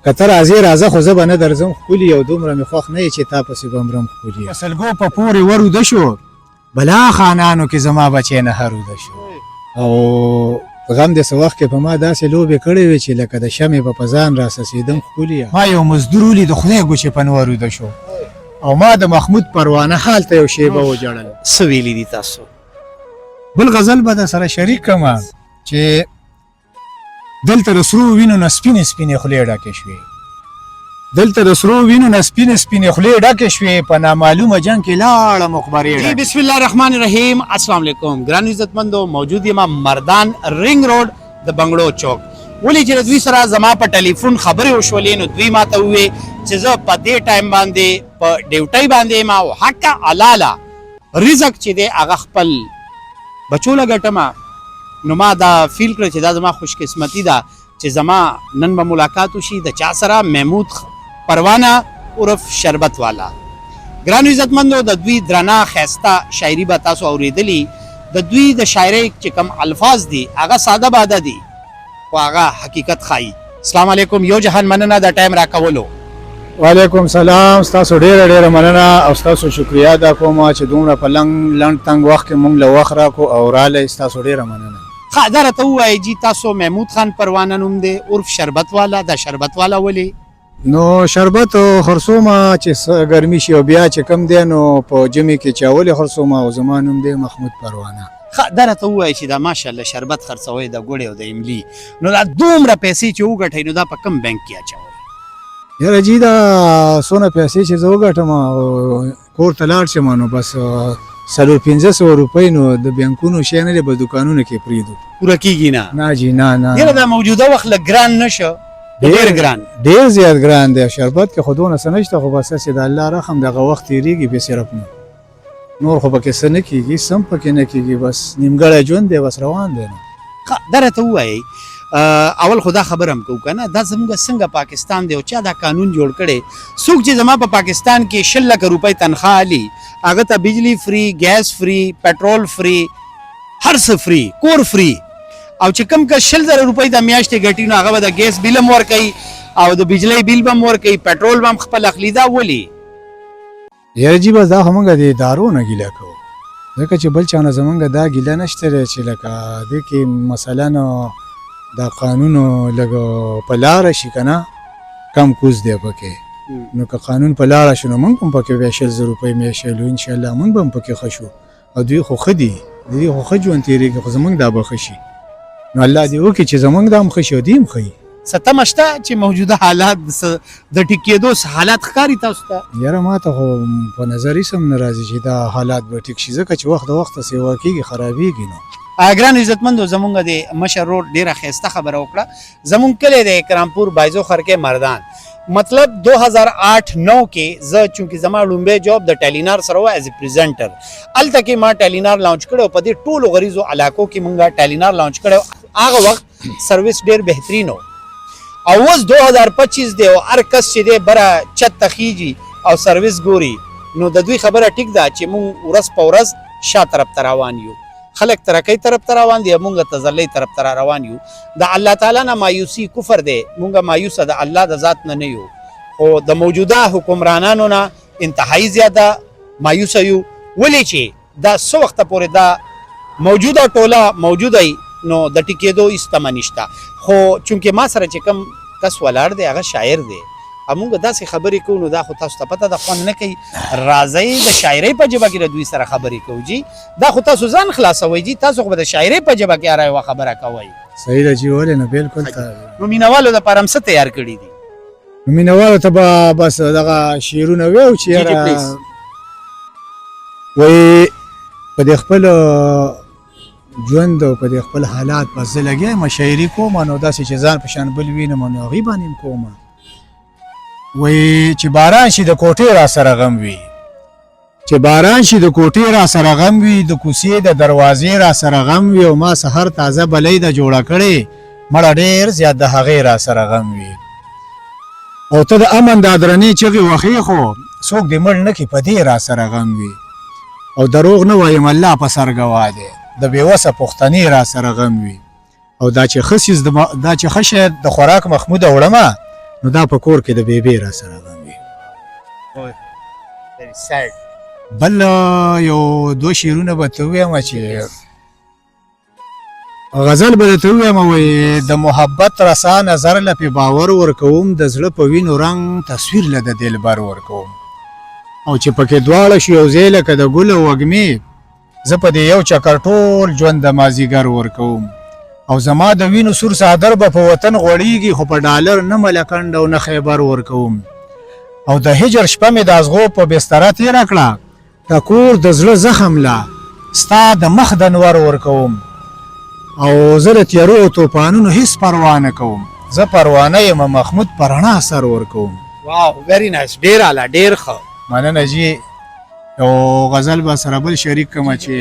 که ته راځې راځه خو زه به نه درځم ښکلي او دومره مې خوښ نه یې چې تا پسې به مرم ښکلي په سلګو په پورې وروده شو بلا خانانو کې زما بچی نه هروده شو او غم دې څه وخت کې په ما داسې لوبې کړې وې چې لکه د شمعې به په ځان راسسېدم ښکلي ما یو مزدور ولید د خدای ګوچې په وروده شو او ما د محمود پروانه حال ته یو شیبه وجړل څه ویلي دي تاسو بل غزل به در سره شریک کړم چې دلته د سرو وینو نه سپینې سپینې خولې ډکې شوې دلته د سرو وینو نه سپینې سپینې خولې ډکې شوې په نامعلومه جنګ کې لاړه مخبرې جی بسم الله الرحمن الرحیم السلام علیکم ګران عزتمندو موجود یم مردان رنگ روډ د بنگلو چوک ولی چې دوی سره زما په ټلیفون خبرې وشولې نو دوی ماته وویل چې زه په دې ټایم باندې په ډیوټۍ باندې یم او حق علاله رزق چې دی هغه خپل بچو له ګټمه نو ما دا فیل کړ چې دا زما خوش قسمتي ده چې زما نن به ملاقات وشي د چا سره محمود پروانه عرف شربت والا ګرانو عزتمندو د دوی درنه ښایسته شاعري به تاسو اورېدلي د دوی د شاعرۍ چې کوم الفاظ دي هغه ساده باده دي خو هغه حقیقت ښایي السلام علیکم یو جهان مننه د ټایم راکولو وعلیکم سلام ستاسو ډیره ډیره مننه او ستاسو شکریا ادا کوم چې دومره په لنډ تنګ وخت کې مونږ له وخت راکو او رالی ستاسو ډیره مننه ښه دا راته ووایئ جي تاسو محمود خان پروانه نوم دی عرف شربت والا دا شربت والا ولې نو شربت خرڅومه چې ګرمي شي او بیا چې کم دی نو په ژمي کې چاولې خرڅومه او زما نوم دی محمود پروانه ښه دا راته ووایئ چې دا ماشاءالله شربت خرڅوئ د ګوړې او د املي نو دا دومره پیسې چې وګټئ نو دا په کم بینک کې اچوئ یاره جي دا څونه پیسې چې زه وګټم کور ته لاړ شم نو بس 400-500 روپۍ نو د بانکونو شی نه دی په دوکانونو کې پرېږدو پوره کېږي نه نه جي نه یاره دا موجوده وخت لږ ګران نه شه ډېر ګران ډېر زیات ګران دی شربت کې خو دونه څه نشته خو بس هسې د الله رحم دغه وخت تېرېږي بې صرف نه نور خو پکې څه نه کېږي څه هم پکې نه کېږي بس نیمګړی ژوند دی بس روان دی نو دا راته ووایئ اول خو دا خبره هم کوو که نه دا زموږ څنګه پاکستان دی او چا دا قانون جوړ کړی څوک چې زما په پاکستان کې 100 لکه روپۍ تنخواه علي هغه ته بجلی فری ګیس فری پټرول فری هر څه فری کور فری او چې کم که 100,000 روپۍ د میاشتې ګټي نو هغه به د ګیس بیل هم ورکوي او د بجلی بیل به هم ورکوي پټرول به هم خپل اخلي دا ولې یاره جي بس دا خو موږ د ادارو نه ګیله کوو ځکه چې بل چا نه زموږ دا ګیله نشته دی چې لکه دې کې مثلا دا قانون لږ په لاره شي که نه کم کوز دی پکې نو که قانون په لاره شو نو موږ هم پکې بیا 100,000 روپۍ میاشلو انشاءالله موږ به هم پکې ښه شو او دوی خو ښه دي د دوی خو ښه ژوند تېرېږي خو زموږ دا به ښه شي نو الله دې وکړي چې زموږ دا هم ښه شي او دوی هم ښه وي څه تمه شته چې موجوده حالات د ټیکېدو حالات ښکاري تاسو ته یاره ما ته خو په نظر هېڅ هم نه راځي چې دا حالات به ټیک شي ځکه چې وخت د وخته سیوا کېږي خرابېږي نو ګران عزتمندو زمونږ د مشر روډ ډیره ښایسته خبره وکړه زمونږ کلی د اکرامپور بایزو خرکې مردان مطلب 2008-9 کې زه چونکې زما لومبی جاب د ټیلینار سره و ایز ا پریزنټر هلته کې ما ټیلینار لانچ کړی او په دې ټولو غریزو علاقو کې مونږ ټیلینار لانچ کړی هغه وخت سروس ډېر بهترین و او اوس 2025 دی او هر کس چې دی بره چت ته خیږي او سروس ګوري نو د دوی خبره ټیک ده چې مونږ ورځ په ورځ شا طرف ته روان یو خلق ترقی طرف ته روان دي مونږ تزلی طرف ته روان یو د الله تعالی نه مایوسی کفر دی مونږ مایوسه د الله د ذات نه یو خو د موجوده حکمرانانو نه انتهایی زیاده مایوسه یو ولې چې دا څه وخته پورې دا موجوده ټوله موجوده نو د ټیکېدو هېڅ تمه نشته خو چونکې ما سره چې کوم کس ولاړ دی هغه شاعر دی مونږ داسې خبرې کوو نو دا خو تاسو ته پته ده خوند نه کوي راځئ د شاعرۍ په ژبه کې د دوی سره خبرې کوو جي دا خو تاسو ځان خلاصوئ جي تاسو خو به د شاعرۍ په ژبه کې هره یوه خبره کوئ صحیح ده جي ولې نه بالکل نو مینهوالو دپاره هم څه تیار کړي دي نو مینهوالو ته به بس دغه شعرونه ویو چې یاره وایي په دې خپل ژوند او په دې خپل حالات بس زه لګیا یم شاعري کوم نو داسې چې ځان په شان بل وینم نو هغې باندې هم کوم وی چې باران شي د کوټې را سره غم وي چې باران شي د کوټې را سره غم وي د کوڅې د دروازې را سره غم وي او ما سحر تازه بلۍ د جوړه کړې مړه ډېر زیات د هغې را سره غم وي او ته د امن د درنې چغې وښې خو څوک دې مړ نه کړي په دې را سره غم وي او دروغ نه وایم الله په سر ګواه دی د بېوسه پښتنې را سره غم وي او دا چې ښه څیز دا چې ښه شی د خوراک مخموده وړمه نو دا په کور کې د بیبي را سره غم وي. very sad. بل یو دو شعرونه به ته ووایم چې غزل به درته ووایم وایي د محبت رسا نظر له پې باور ورکوم د زړه په وینو رنګ تصویر له د دلبر ورکوم او چې پکې دواړه شو یو ځای لکه د ګل او وږمې زه په دې یو چکر ټول ژوند د مازدیګر ورکوم او زما د وینو سور څادر به په وطن غوړېږي خو په ډالر نه ملکنډ او نه خیبر ورکوم او د هجر شپه مې د ازغو په بستره تېره کړه ټکور د زړه زخم لا ستا د مخ د نور ورکوم او زه د تیارو او توپانونو هیڅ پروا نه کوم زه پروانه یم محمود په رڼا سر ورکوم. واو ویری نایس ډیر اعلی ډیر ښه. مننه جی. یو غزل به سره بل شریک کړم چې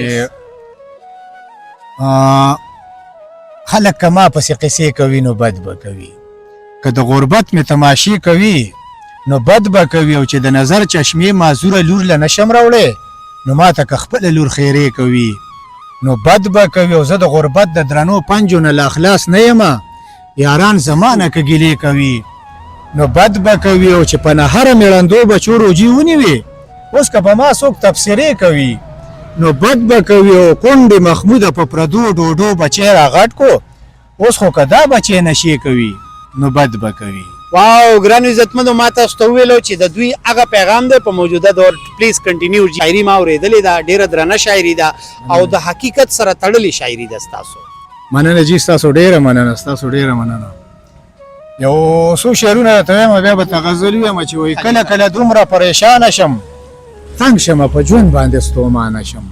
خلک که ما پسې قصې کوي نو بد به کوي که د غربت مې تماشې کوي نو بد به کوي او چې د نظر چشمې معذوره لور له نشم راوړی نو ما ته که خپله لور خیرې کوي نو بد به کوي او زه د غربت د درنو پنجو نه لا خلاص نه یم یاران زما نه که ګیلې کوي نو بد به کوي او چې په نهره مېړندو بچو روجي ونیوي اوس که په ما څوک تبصرې کوي نو بد به کوي او کونډې محموده په پردو ډوډو بچی راغټ کو اوس خو که دا بچی نشې کوي نو بد به کوي. واو ګرانو عزتمندو ما تاسو ته وویلو چې د دوی هغه پیغام دی په موجوده دور پلیز کنټینیو شاعري ما اورېدلې ده ډېره درنه شاعري ده او د حقیقت سره تړلې شاعري ده ستاسو. مننه جي ستاسو ډېره مننه ستاسو ډېره مننه. یو څو شعرونه راته وایم بیا به ته غزل ووایم چې وایي کله کله دومره پریشانه شم تنګ شمه په ژوند باندې ستومانه شم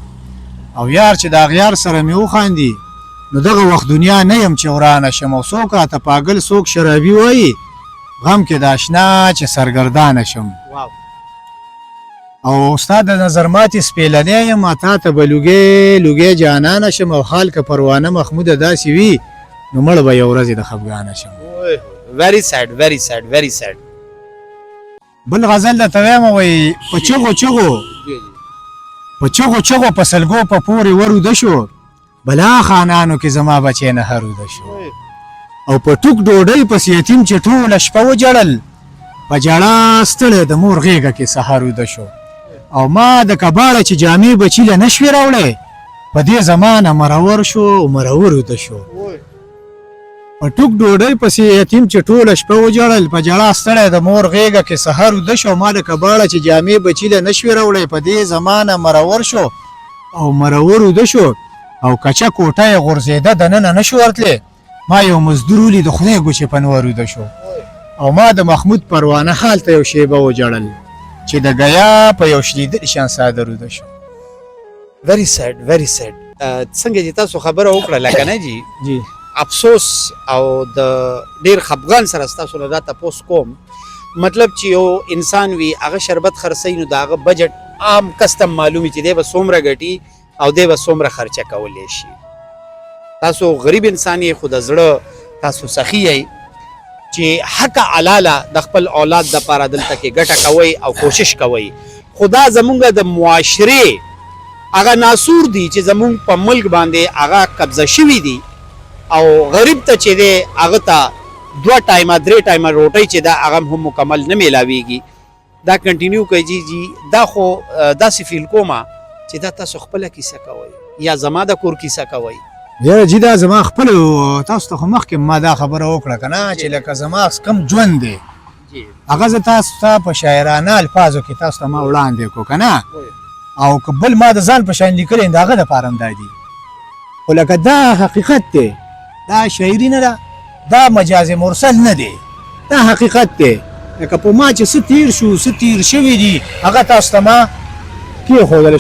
او یار چې د اغیار سره مې وخاندي نو دغه وخت دنیا نه یم چې ورانه شم او څوک راته پاگل څوک شرابي وایي غم کې د اشنا چې سرګردانه شم او ستا د نظر ماتې سپېلنی یم تا ته به لوګې جانانه شم او حال که پروانه محموده داسې وي نو مړ به یو ورځ د خفګانه شم. very sad very sad very sad. بل غزل درته وایم وایي په چغو چغو په سلګو په پورې وروده شو بلا خانانو کې زما بچی نه هروده شو او په ټوک ډوډۍ پس یتیم چې ټوله شپه وجړل په ژړا ستړی د مور غېږه کې سهاروده شو او ما د کباړه چې جامې بچي له نشوې راوړی په دې زمانه مرور شو او مرور شو په ټوک ډوډۍ پسې یتیم چې ټوله شپه وجړل په ژړا ستړی د مور غېږه کې سهار وده شو ما د کباړه چې جامې بچي له نشوې راوړی په دې زمانه مرور شو او مرور وده شو او کچه کوټه یې غورځېده دننه نه شو ورتلی ما یو مزدور ولید د خدای ګوچې په نور وده شو او ما د محمود پروانه حال ته یو شیبه وجړل چې د ګیا په یو شلیدلي شان صادر وده شو. very sad very sad. څنګه چې تاسو خبره وکړه لکه نه جی افسوس او د ډیر خفګان سره ستاسو نه دا تپوس کوم مطلب چې یو انسان وي هغه شربت خرڅوي نو د هغه بجټ عام کستم معلومي چې دی به څومره ګټي او دی به څومره خرچه کولی شي. تاسو غریب انسان یې خو د زړه تاسو سخي یئ چې حق علاله د خپل اولاد دپاره دلته کې ګټه کوئ او کوشش کوئ خو دا زمونږ د معاشرې هغه ناسور دي چې زمونږ په ملک باندې هغه قبضه شوي دي او غریب ته چې دی هغه ته 2 ټایمه 3 ټایمه روټۍ چې دا هغه هم مکمل نه میلاویږي. دا کنټینیو کوي جی دا خو داسې فیل کومه چې دا تاسو خپله کیسه کوئ یا زما د کور کیسه کوئ. یاره جی دا زما خپل تاسو ته خو مخکې ما دا خبره وکړه که نه چې لکه زما کم ژوند دی هغه زه تاسو ته په شاعرانه الفاظو کې تاسو ته ما وړاندې کړو که نه او که بل ما د ځان په شان لیکلی د هغه دپاره هم دا دي خو لکه دا حقیقت دی دا شاعري نه ده دا مجاز مرسل نه دی دا حقیقت دی لکه په ما چې څه تیر شو څه تیر شوي دي هغه تاسو ته ما کېښودل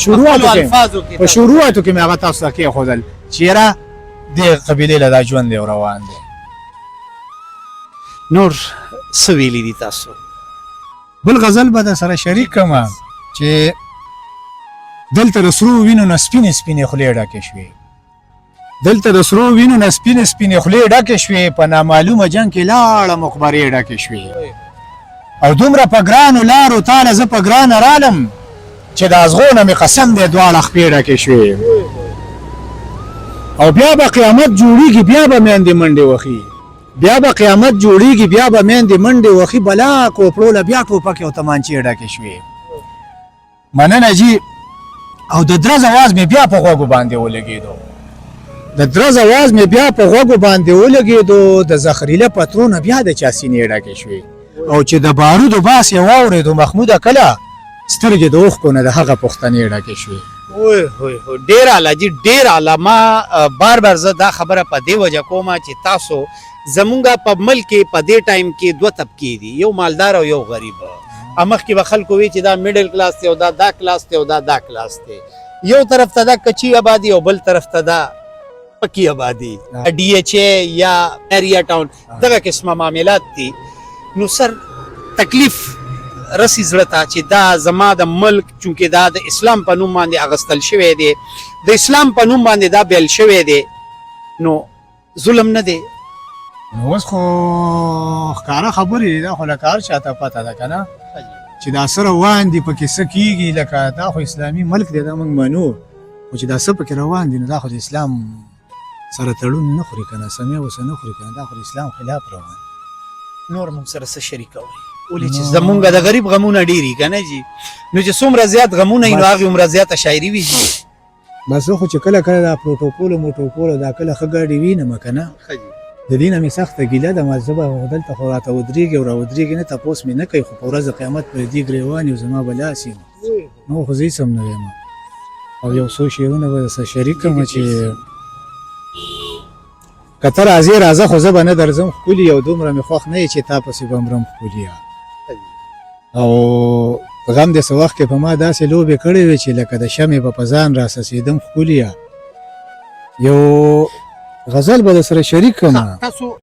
په شروعاتو کې مې هغه تاسو ته کېښودل چې یاره دې قبیلې له دا ژوند دی او روان دی. نور څه ویلي دي تاسو؟ بل غزل به در سره شریک کړم چې دلته د سرو وینو نه سپینې سپینې خولې ډکې شوې دلته د سرو وینو نه سپینې سپینې خولې ډکې شوې په نامعلومه جنګ کې لاړه مقبرې ډکې شوې او دومره په ګرانو لارو تاله زه په ګرانه رالم چې د ازغو نه مې قسم دی دواړه خپې ډکې شوې او بیا به قیامت جوړیږي بیا به میندې منډې وخي بیا به قیامت جوړیږي بیا به میندې منډې وخي بلا کوپړو له بیا ټوپکې او تمانچې ډکې شوې مننه جي او د درز اواز مې بیا په غوږو باندې ولګېدو د درز اواز مې بیا په غوږو باندې ولګېدو د زخریله پترونه بیا د چا سینې ډکې شوې او چې د بارودو باس یې واورېدو محموده کله سترګې د اوښکو نه د هغه پوښتنې ډکې شوې ډیر اعلی جی ډیر اعلی ما بار بار زه دا خبره په دې وجه کومه چې تاسو زمونږ په ملک کې په دې ټایم کې دوه طبقې دي یو مالدار او یو غریب مخکې به خلکو وي چې دا میډل کلاس دی او دا کلاس دی او دا کلاس دی یو طرف ته دا کچی آبادي او بل طرف ته دا پکی آبادي ډي ایچ اے یا ایریا ټاون دغه قسمه معاملات دي نو سر تکلیف رسی زړه ته چې دا زما د ملک چونکې دا د اسلام په نوم باندې اغستل شوی دی د اسلام په نوم باندې دا بیل شوی دی نو ظلم نه دی نو اوس خو ښکاره خبرې دي دا خو له کار چاته پته ده که نه چې دا څه روان دي پکې څه کېږي لکه دا خو اسلامي ملک دی دا موږ منو خو چې دا څه پکې روان دي نو دا خو د اسلام سره تړون نه خوري که نه سمې اوسه نه خوري که نه دا خو د اسلام خلاف روان نور موږ سره څه شریکوئ ولې چې زمونږ د غریب غمونه ډېري که نه جي نو چې څومره زیات غمونه وي نو هغې عمره زیاته شاعري وي بس خو چې کله کله دا پروټوکول موټوکول دا کله ښه ګاډي وینم که نه د دې نه مې سخته ګیله ده ما زه به دلته خو راته ودرېږي او راودرېږي نه تپوس مې نه کوي خو په ورځ د قیامت پر دې ګرېوان یو زما به لاس یم نو خو زه هېڅ هم نه یم او یو څو شعرونه به درسره شریک کړم چې که ته راځې راځه خو زه به نه درځم ښکلي او دومره مې خوښ نه یې چې تا پسې به مرم ښکلي او غم دې څه وخت کې په ما داسې لوبې کړې وې چې لکه د شمې به په ځان راسسېدم ښکلي یو غزل به درسره شریک کړم تاسو